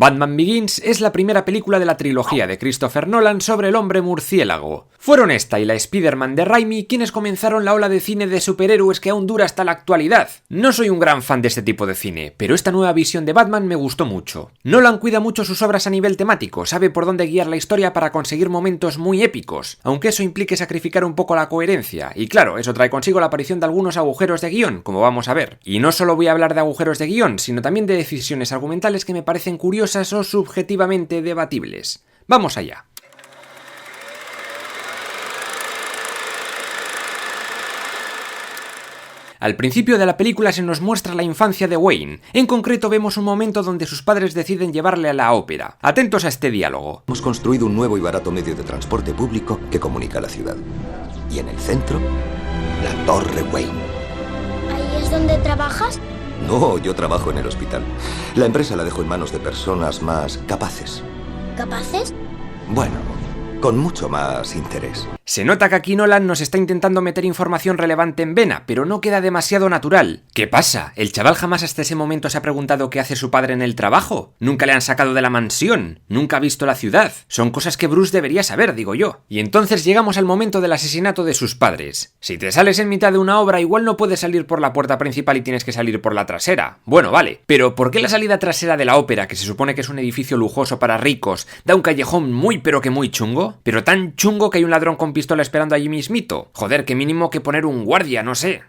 Batman Begins es la primera película de la trilogía de Christopher Nolan sobre el hombre murciélago. Fueron esta y la Spider-Man de Raimi quienes comenzaron la ola de cine de superhéroes que aún dura hasta la actualidad. No soy un gran fan de este tipo de cine, pero esta nueva visión de Batman me gustó mucho. Nolan cuida mucho sus obras a nivel temático, sabe por dónde guiar la historia para conseguir momentos muy épicos, aunque eso implique sacrificar un poco la coherencia, y claro, eso trae consigo la aparición de algunos agujeros de guión, como vamos a ver. Y no solo voy a hablar de agujeros de guión, sino también de decisiones argumentales que me parecen curiosas o subjetivamente debatibles. Vamos allá. Al principio de la película se nos muestra la infancia de Wayne. En concreto vemos un momento donde sus padres deciden llevarle a la ópera. Atentos a este diálogo. Hemos construido un nuevo y barato medio de transporte público que comunica la ciudad. Y en el centro, la Torre Wayne. ¿Ahí es donde trabajas? No, yo trabajo en el hospital. La empresa la dejo en manos de personas más capaces. ¿Capaces? Bueno, con mucho más interés. Se nota que aquí Nolan nos está intentando meter información relevante en vena, pero no queda demasiado natural. ¿Qué pasa? ¿El chaval jamás hasta ese momento se ha preguntado qué hace su padre en el trabajo? ¿Nunca le han sacado de la mansión? ¿Nunca ha visto la ciudad? Son cosas que Bruce debería saber, digo yo. Y entonces llegamos al momento del asesinato de sus padres. Si te sales en mitad de una obra, igual no puedes salir por la puerta principal y tienes que salir por la trasera. Bueno, vale, pero ¿por qué la salida trasera de la ópera, que se supone que es un edificio lujoso para ricos, da un callejón muy pero que muy chungo? Pero tan chungo que hay un ladrón con pistola esperando allí mismito. Joder, que mínimo que poner un guardia, no sé.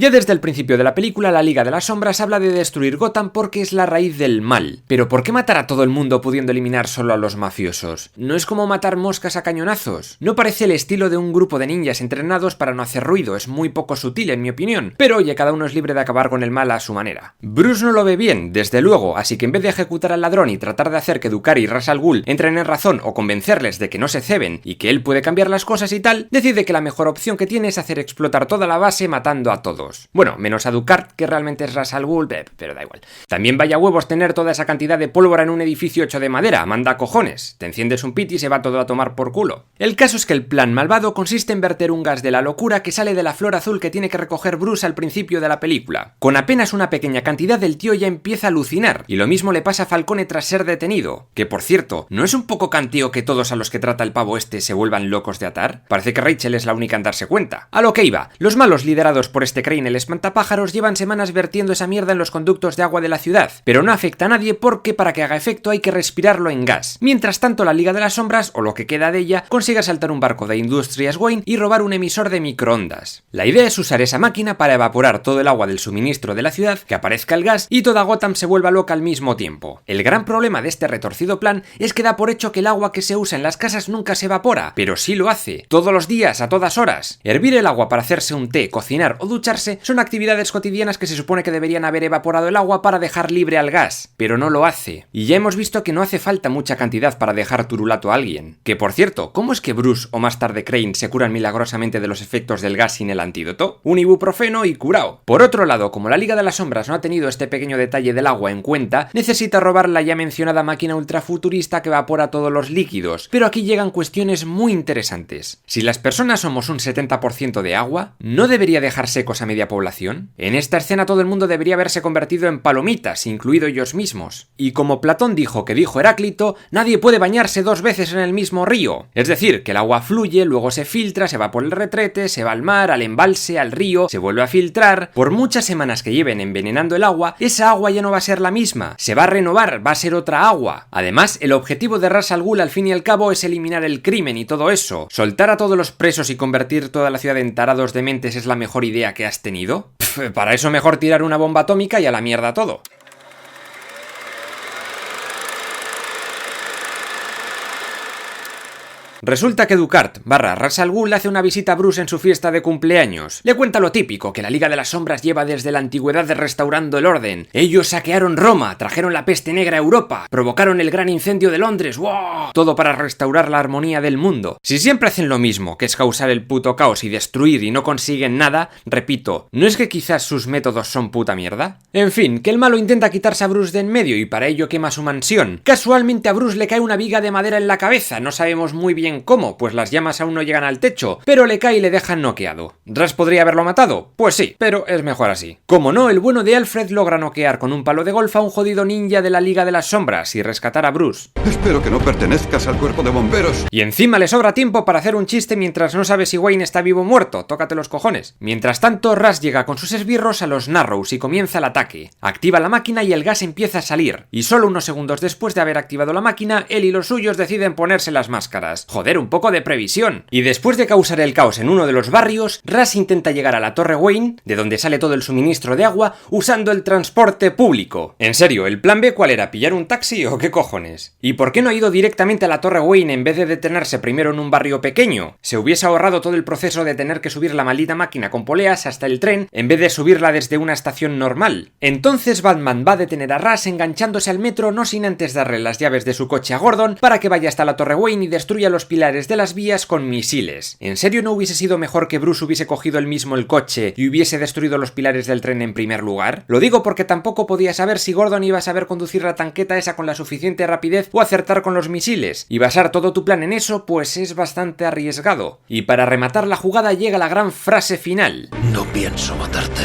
Ya desde el principio de la película, la Liga de las Sombras habla de destruir Gotham porque es la raíz del mal. Pero ¿por qué matar a todo el mundo pudiendo eliminar solo a los mafiosos? ¿No es como matar moscas a cañonazos? No parece el estilo de un grupo de ninjas entrenados para no hacer ruido, es muy poco sutil en mi opinión. Pero oye, cada uno es libre de acabar con el mal a su manera. Bruce no lo ve bien, desde luego, así que en vez de ejecutar al ladrón y tratar de hacer que Ducari y Ra's al Ghul entren en razón o convencerles de que no se ceben y que él puede cambiar las cosas y tal, decide que la mejor opción que tiene es hacer explotar toda la base matando a todos. Bueno, menos a Ducard, que realmente es Ra's al Ghul, pero da igual. También vaya huevos tener toda esa cantidad de pólvora en un edificio hecho de madera, manda cojones. Te enciendes un piti y se va todo a tomar por culo. El caso es que el plan malvado consiste en verter un gas de la locura que sale de la flor azul que tiene que recoger Bruce al principio de la película. Con apenas una pequeña cantidad el tío ya empieza a alucinar, y lo mismo le pasa a Falcone tras ser detenido. Que por cierto, ¿no es un poco canteo que todos a los que trata el pavo este se vuelvan locos de atar? Parece que Rachel es la única en darse cuenta. A lo que iba, los malos liderados por este Crane el espantapájaros llevan semanas vertiendo esa mierda en los conductos de agua de la ciudad, pero no afecta a nadie porque para que haga efecto hay que respirarlo en gas. Mientras tanto, la Liga de las Sombras, o lo que queda de ella, consigue asaltar un barco de Industrias Wayne y robar un emisor de microondas. La idea es usar esa máquina para evaporar todo el agua del suministro de la ciudad, que aparezca el gas y toda Gotham se vuelva loca al mismo tiempo. El gran problema de este retorcido plan es que da por hecho que el agua que se usa en las casas nunca se evapora, pero sí lo hace, todos los días, a todas horas. Hervir el agua para hacerse un té, cocinar o ducharse son actividades cotidianas que se supone que deberían haber evaporado el agua para dejar libre al gas, pero no lo hace. Y ya hemos visto que no hace falta mucha cantidad para dejar turulato a alguien. Que por cierto, ¿cómo es que Bruce o más tarde Crane se curan milagrosamente de los efectos del gas sin el antídoto? Un ibuprofeno y curao. Por otro lado, como la Liga de las Sombras no ha tenido este pequeño detalle del agua en cuenta, necesita robar la ya mencionada máquina ultrafuturista que evapora todos los líquidos. Pero aquí llegan cuestiones muy interesantes. Si las personas somos un 70% de agua, ¿no debería dejar secos a media población? En esta escena todo el mundo debería haberse convertido en palomitas, incluido ellos mismos. Y como Platón dijo que dijo Heráclito, nadie puede bañarse dos veces en el mismo río. Es decir, que el agua fluye, luego se filtra, se va por el retrete, se va al mar, al embalse, al río, se vuelve a filtrar. Por muchas semanas que lleven envenenando el agua, esa agua ya no va a ser la misma. Se va a renovar, va a ser otra agua. Además, el objetivo de Ra's al Ghul al fin y al cabo es eliminar el crimen y todo eso. ¿Soltar a todos los presos y convertir toda la ciudad en tarados dementes es la mejor idea que has tenido? Para eso mejor tirar una bomba atómica y a la mierda todo. Resulta que Ducard / Ra's al Ghul hace una visita a Bruce en su fiesta de cumpleaños. Le cuenta lo típico, que la Liga de las Sombras lleva desde la antigüedad restaurando el orden. Ellos saquearon Roma, trajeron la peste negra a Europa, provocaron el gran incendio de Londres, ¡wow! Todo para restaurar la armonía del mundo. Si siempre hacen lo mismo, que es causar el puto caos y destruir y no consiguen nada, repito, ¿no es que quizás sus métodos son puta mierda? En fin, que el malo intenta quitarse a Bruce de en medio y para ello quema su mansión. Casualmente a Bruce le cae una viga de madera en la cabeza, no sabemos muy bien bien cómo, pues las llamas aún no llegan al techo, pero le cae y le dejan noqueado. ¿Ras podría haberlo matado? Pues sí, pero es mejor así. Como no, el bueno de Alfred logra noquear con un palo de golf a un jodido ninja de la Liga de las Sombras y rescatar a Bruce. Espero que no pertenezcas al cuerpo de bomberos. Y encima le sobra tiempo para hacer un chiste mientras no sabe si Wayne está vivo o muerto, tócate los cojones. Mientras tanto, Ras llega con sus esbirros a los Narrows y comienza el ataque. Activa la máquina y el gas empieza a salir, y solo unos segundos después de haber activado la máquina, él y los suyos deciden ponerse las máscaras. Joder, un poco de previsión. Y después de causar el caos en uno de los barrios, Ras intenta llegar a la Torre Wayne, de donde sale todo el suministro de agua, usando el transporte público. En serio, ¿el plan B cuál era? ¿Pillar un taxi o qué cojones? ¿Y por qué no ha ido directamente a la Torre Wayne en vez de detenerse primero en un barrio pequeño? Se hubiese ahorrado todo el proceso de tener que subir la maldita máquina con poleas hasta el tren en vez de subirla desde una estación normal. Entonces Batman va a detener a Ras enganchándose al metro, no sin antes darle las llaves de su coche a Gordon para que vaya hasta la Torre Wayne y destruya los pilares de las vías con misiles. ¿En serio no hubiese sido mejor que Bruce hubiese cogido él mismo el coche y hubiese destruido los pilares del tren en primer lugar? Lo digo porque tampoco podía saber si Gordon iba a saber conducir la tanqueta esa con la suficiente rapidez o acertar con los misiles, y basar todo tu plan en eso pues es bastante arriesgado. Y para rematar la jugada llega la gran frase final. No pienso matarte.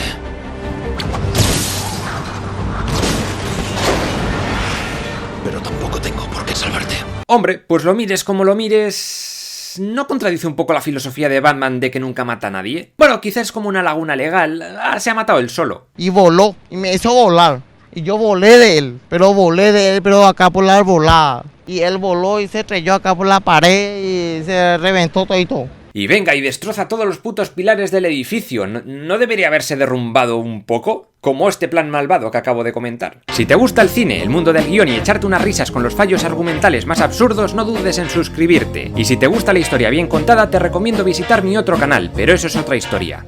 Pero tampoco tengo por qué salvarte. Hombre, pues lo mires como lo mires... ¿no contradice un poco la filosofía de Batman de que nunca mata a nadie? Bueno, quizás es como una laguna legal. Se ha matado él solo. Y voló, y me hizo volar. Y yo volé de él, pero acá por la arbolada. Y él voló y se estrelló acá por la pared y se reventó todo. Y venga, y destroza todos los putos pilares del edificio. ¿No debería haberse derrumbado un poco? Como este plan malvado que acabo de comentar. Si te gusta el cine, el mundo del guión y echarte unas risas con los fallos argumentales más absurdos, no dudes en suscribirte. Y si te gusta la historia bien contada, te recomiendo visitar mi otro canal, pero eso es otra historia.